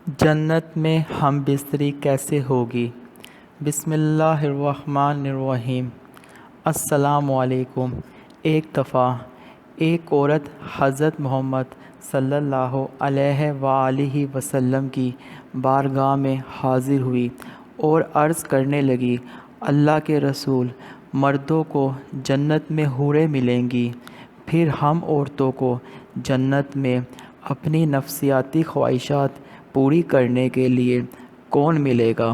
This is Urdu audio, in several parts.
جنت میں ہم بستری کیسے ہوگی؟ بسم اللہ الرحمن الرحیم۔ السلام علیکم۔ ایک دفعہ ایک عورت حضرت محمد صلی اللہ علیہ وآلہ وسلم کی بارگاہ میں حاضر ہوئی اور عرض کرنے لگی، اللہ کے رسول، مردوں کو جنت میں حوریں ملیں گی، پھر ہم عورتوں کو جنت میں اپنی نفسیاتی خواہشات پوری کرنے کے لیے کون ملے گا؟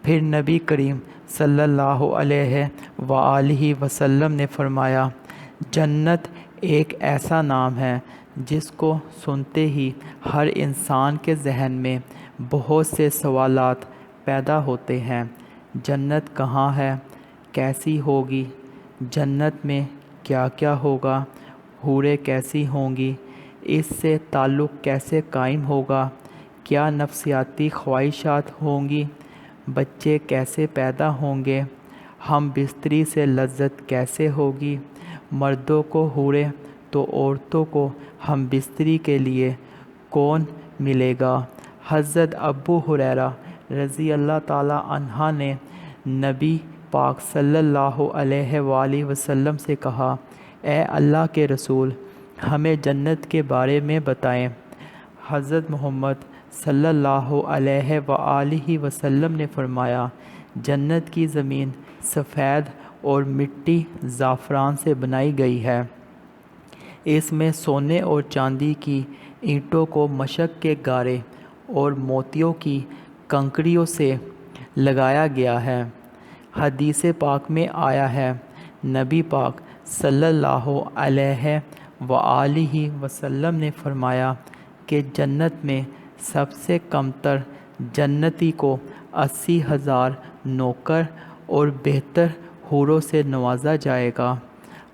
پھر نبی کریم صلی اللہ علیہ وآلہ وسلم نے فرمایا، جنت ایک ایسا نام ہے جس کو سنتے ہی ہر انسان کے ذہن میں بہت سے سوالات پیدا ہوتے ہیں۔ جنت کہاں ہے؟ کیسی ہوگی؟ جنت میں کیا کیا ہوگا؟ حوریں کیسی ہوں گی؟ اس سے تعلق کیسے قائم ہوگا؟ کیا نفسیاتی خواہشات ہوں گی؟ بچے کیسے پیدا ہوں گے؟ ہم بستری سے لذت کیسے ہوگی؟ مردوں کو حوریں تو عورتوں کو ہم بستری کے لیے کون ملے گا؟ حضرت ابو ہریرہ رضی اللہ تعالی عنہ نے نبی پاک صلی اللہ علیہ وآلہ وسلم سے کہا، اے اللہ کے رسول، ہمیں جنت کے بارے میں بتائیں۔ حضرت محمد صلی اللہ علیہ وآلہ وسلم نے فرمایا، جنت کی زمین سفید اور مٹی زعفران سے بنائی گئی ہے۔ اس میں سونے اور چاندی کی اینٹوں کو مشق کے گارے اور موتیوں کی کنکریوں سے لگایا گیا ہے۔ حدیث پاک میں آیا ہے، نبی پاک صلی اللہ علیہ وآلہ وسلم نے فرمایا کہ جنت میں سب سے کم تر جنتی کو 80,000 نوکر اور بہتر حوروں سے نوازا جائے گا۔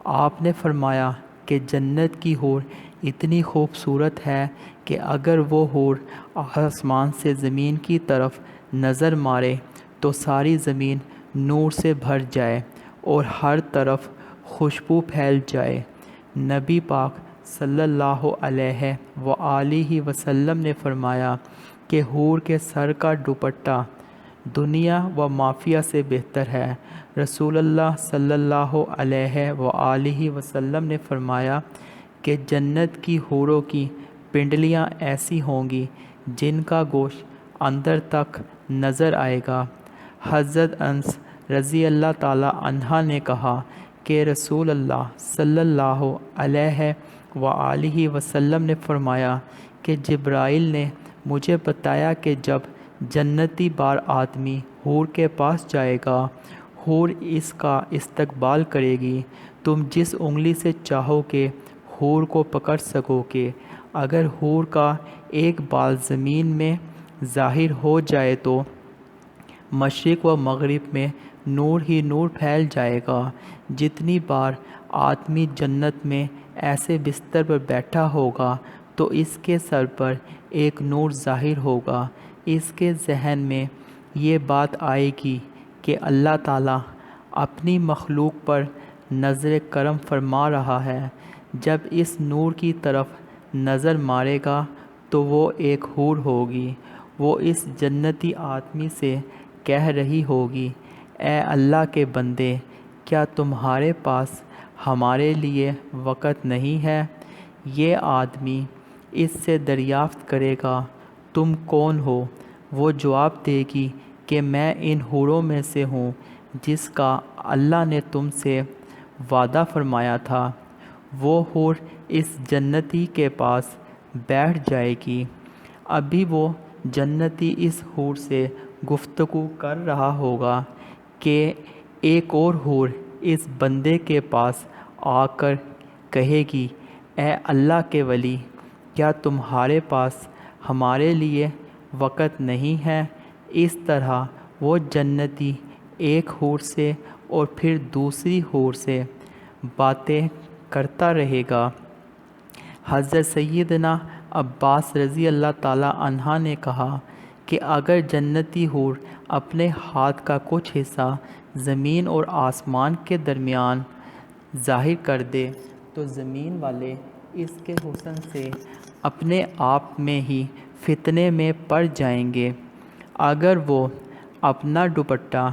آپ نے فرمایا کہ جنت کی حور اتنی خوبصورت ہے کہ اگر وہ حور آسمان سے زمین کی طرف نظر مارے تو ساری زمین نور سے بھر جائے اور ہر طرف خوشبو پھیل جائے۔ نبی پاک صلی اللہ علیہ وآلہ وسلم نے فرمایا کہ حور کے سر کا دوپٹہ دنیا و مافیہ سے بہتر ہے۔ رسول اللہ صلی اللہ علیہ وآلہ وسلم نے فرمایا کہ جنت کی حوروں کی پنڈلیاں ایسی ہوں گی جن کا گوشت اندر تک نظر آئے گا۔ حضرت انس رضی اللہ تعالی عنہ نے کہا کہ رسول اللہ صلی اللہ علیہ وآلہ وسلم نے فرمایا کہ جبرائیل نے مجھے بتایا کہ جب جنتی بار آدمی حور کے پاس جائے گا، حور اس کا استقبال کرے گی، تم جس انگلی سے چاہو گے حور کو پکڑ سکو گے۔ اگر حور کا ایک بال زمین میں ظاہر ہو جائے تو مشرق و مغرب میں نور ہی نور پھیل جائے گا۔ جتنی بار آدمی جنت میں ایسے بستر پر بیٹھا ہوگا تو اس کے سر پر ایک نور ظاہر ہوگا۔ اس کے ذہن میں یہ بات آئے گی کہ اللہ تعالیٰ اپنی مخلوق پر نظر کرم فرما رہا ہے۔ جب اس نور کی طرف نظر مارے گا تو وہ ایک حور ہوگی۔ وہ اس جنتی آدمی سے کہہ رہی ہوگی، اے اللہ کے بندے، کیا تمہارے پاس ہمارے لیے وقت نہیں ہے؟ یہ آدمی اس سے دریافت کرے گا، تم کون ہو؟ وہ جواب دے گی کہ میں ان حوروں میں سے ہوں جس کا اللہ نے تم سے وعدہ فرمایا تھا۔ وہ حور اس جنتی کے پاس بیٹھ جائے گی۔ ابھی وہ جنتی اس حور سے گفتگو کر رہا ہوگا کہ ایک اور حور اس بندے کے پاس آ کر کہے گی، اے اللہ کے ولی، کیا تمہارے پاس ہمارے لیے وقت نہیں ہے؟ اس طرح وہ جنتی ایک حور سے اور پھر دوسری حور سے باتیں کرتا رہے گا۔ حضرت سیدنا عباس رضی اللہ تعالی عنہ نے کہا کہ اگر جنتی حور اپنے ہاتھ کا کچھ حصہ زمین اور آسمان کے درمیان ظاہر کر دے تو زمین والے اس کے حسن سے اپنے آپ میں ہی فتنے میں پڑ جائیں گے۔ اگر وہ اپنا دوپٹہ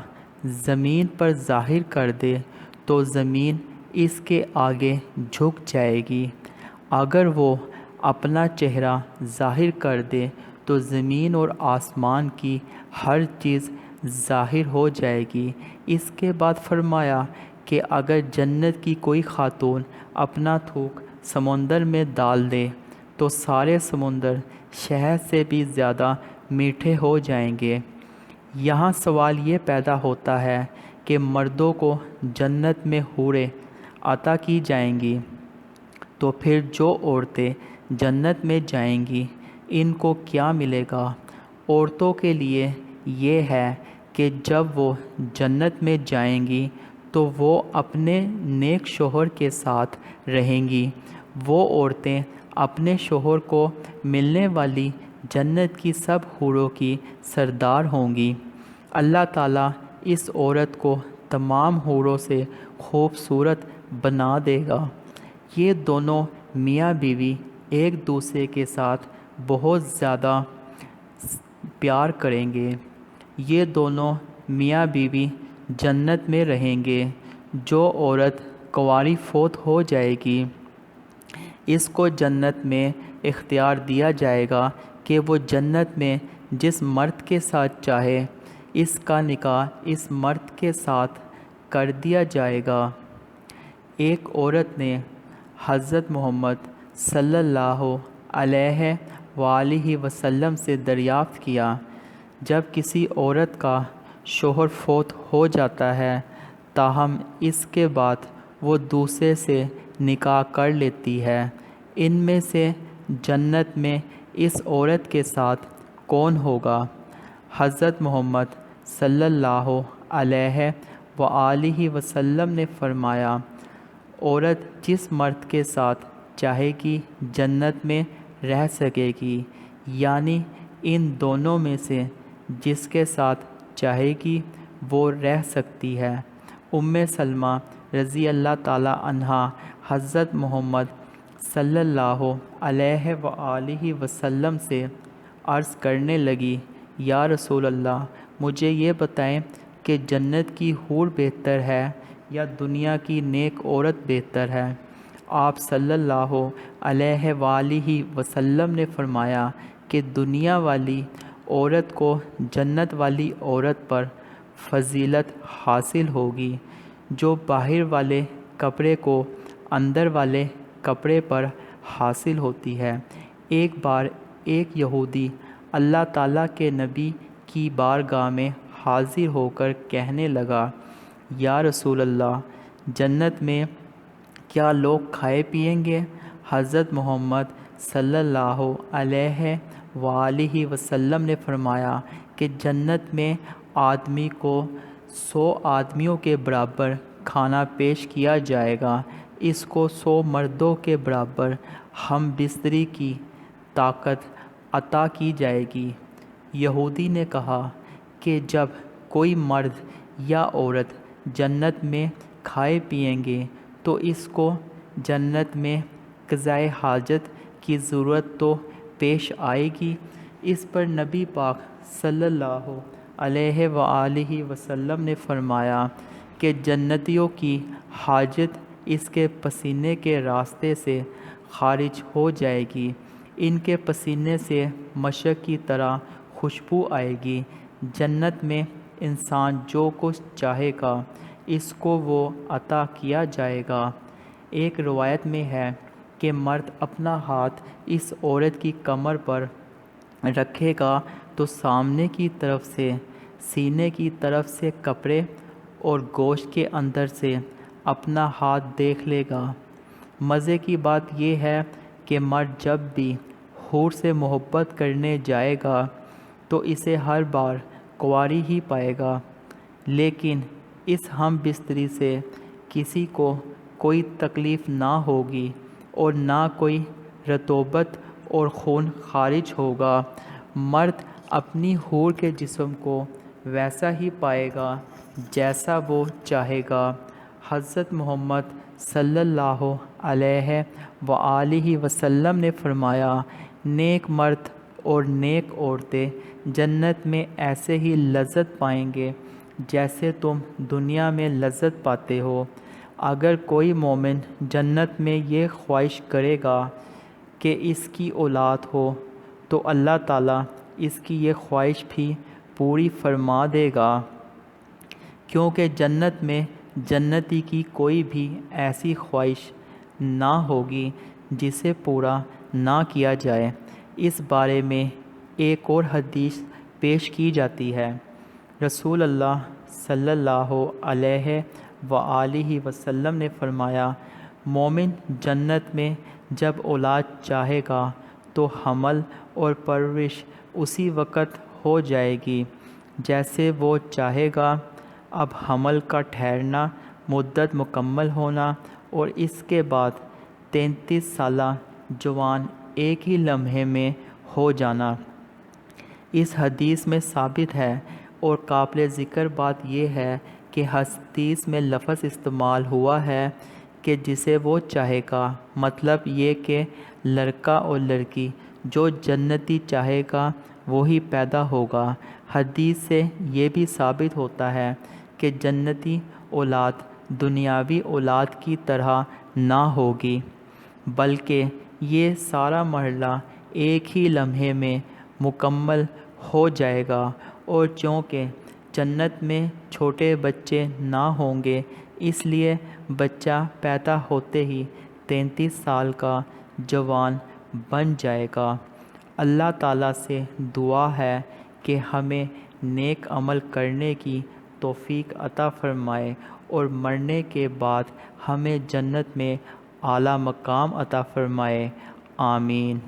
زمین پر ظاہر کر دے تو زمین اس کے آگے جھک جائے گی۔ اگر وہ اپنا چہرہ ظاہر کر دے تو زمین اور آسمان کی ہر چیز ظاہر ہو جائے گی۔ اس کے بعد فرمایا کہ اگر جنت کی کوئی خاتون اپنا تھوک سمندر میں ڈال دے تو سارے سمندر شہد سے بھی زیادہ میٹھے ہو جائیں گے۔ یہاں سوال یہ پیدا ہوتا ہے کہ مردوں کو جنت میں حوریں عطا کی جائیں گی، تو پھر جو عورتیں جنت میں جائیں گی ان کو کیا ملے گا؟ عورتوں کے لیے یہ ہے کہ جب وہ جنت میں جائیں گی تو وہ اپنے نیک شوہر کے ساتھ رہیں گی۔ وہ عورتیں اپنے شوہر کو ملنے والی جنت کی سب حوروں کی سردار ہوں گی۔ اللہ تعالیٰ اس عورت کو تمام حوروں سے خوبصورت بنا دے گا۔ یہ دونوں میاں بیوی ایک دوسرے کے ساتھ بہت زیادہ پیار کریں گے۔ یہ دونوں میاں بیوی جنت میں رہیں گے۔ جو عورت کنواری فوت ہو جائے گی اس کو جنت میں اختیار دیا جائے گا کہ وہ جنت میں جس مرد کے ساتھ چاہے اس کا نکاح اس مرد کے ساتھ کر دیا جائے گا۔ ایک عورت نے حضرت محمد صلی اللہ علیہ وآلہ وسلم سے دریافت کیا، جب کسی عورت کا شوہر فوت ہو جاتا ہے تاہم اس کے بعد وہ دوسرے سے نکاح کر لیتی ہے، ان میں سے جنت میں اس عورت کے ساتھ کون ہوگا؟ حضرت محمد صلی اللہ علیہ وآلہ وسلم نے فرمایا، عورت جس مرد کے ساتھ چاہے گی جنت میں رہ سکے گی، یعنی ان دونوں میں سے جس کے ساتھ چاہے گی وہ رہ سکتی ہے۔ ام سلمہ رضی اللہ تعالی عنہا حضرت محمد صلی اللہ علیہ وآلہ وسلم سے عرض کرنے لگی، یا رسول اللہ، مجھے یہ بتائیں کہ جنت کی حور بہتر ہے یا دنیا کی نیک عورت بہتر ہے؟ آپ صلی اللہ علیہ وآلہ وسلم نے فرمایا کہ دنیا والی عورت کو جنت والی عورت پر فضیلت حاصل ہوگی، جو باہر والے کپڑے کو اندر والے کپڑے پر حاصل ہوتی ہے۔ ایک بار ایک یہودی اللہ تعالیٰ کے نبی کی بارگاہ میں حاضر ہو کر کہنے لگا، یا رسول اللہ، جنت میں کیا لوگ کھائے پیئیں گے؟ حضرت محمد صلی اللہ علیہ وآلہ وسلم نے فرمایا کہ جنت میں آدمی کو 100 آدمیوں کے برابر کھانا پیش کیا جائے گا، اس کو 100 مردوں کے برابر ہم بستری کی طاقت عطا کی جائے گی۔ یہودی نے کہا کہ جب کوئی مرد یا عورت جنت میں کھائے پیئیں گے تو اس کو جنت میں قضائے حاجت کی ضرورت تو پیش آئے گی۔ اس پر نبی پاک صلی اللہ علیہ وآلہ وسلم نے فرمایا کہ جنتیوں کی حاجت اس کے پسینے کے راستے سے خارج ہو جائے گی، ان کے پسینے سے مشک کی طرح خوشبو آئے گی۔ جنت میں انسان جو کچھ چاہے گا اس کو وہ عطا کیا جائے گا۔ ایک روایت میں ہے کہ مرد اپنا ہاتھ اس عورت کی کمر پر رکھے گا تو سامنے کی طرف سے، سینے کی طرف سے کپڑے اور گوشت کے اندر سے اپنا ہاتھ دیکھ لے گا۔ مزے کی بات یہ ہے کہ مرد جب بھی حور سے محبت کرنے جائے گا تو اسے ہر بار کنواری ہی پائے گا، لیکن اس ہم بستری سے کسی کو کوئی تکلیف نہ ہوگی اور نہ کوئی رطوبت اور خون خارج ہوگا۔ مرد اپنی حور کے جسم کو ویسا ہی پائے گا جیسا وہ چاہے گا۔ حضرت محمد صلی اللہ علیہ وآلہ وسلم نے فرمایا، نیک مرد اور نیک عورتیں جنت میں ایسے ہی لذت پائیں گے جیسے تم دنیا میں لذت پاتے ہو۔ اگر کوئی مومن جنت میں یہ خواہش کرے گا کہ اس کی اولاد ہو تو اللہ تعالیٰ اس کی یہ خواہش بھی پوری فرما دے گا، کیونکہ جنت میں جنتی کی کوئی بھی ایسی خواہش نہ ہوگی جسے پورا نہ کیا جائے۔ اس بارے میں ایک اور حدیث پیش کی جاتی ہے۔ رسول اللہ صلی اللہ علیہ وآلہ وسلم نے فرمایا، مومن جنت میں جب اولاد چاہے گا تو حمل اور پرورش اسی وقت ہو جائے گی جیسے وہ چاہے گا۔ اب حمل کا ٹھہرنا، مدت مکمل ہونا اور اس کے بعد 33 سالہ جوان ایک ہی لمحے میں ہو جانا اس حدیث میں ثابت ہے۔ اور قابل ذکر بات یہ ہے کہ حدیث میں لفظ استعمال ہوا ہے کہ جسے وہ چاہے گا، مطلب یہ کہ لڑکا اور لڑکی جو جنتی چاہے گا وہی پیدا ہوگا۔ حدیث سے یہ بھی ثابت ہوتا ہے کہ جنتی اولاد دنیاوی اولاد کی طرح نہ ہوگی، بلکہ یہ سارا مرحلہ ایک ہی لمحے میں مکمل ہو جائے گا۔ اور چونکہ جنت میں چھوٹے بچے نہ ہوں گے، اس لیے بچہ پیدا ہوتے ہی 33 سال کا جوان بن جائے گا۔ اللہ تعالیٰ سے دعا ہے کہ ہمیں نیک عمل کرنے کی توفیق عطا فرمائے اور مرنے کے بعد ہمیں جنت میں اعلیٰ مقام عطا فرمائے۔ آمین۔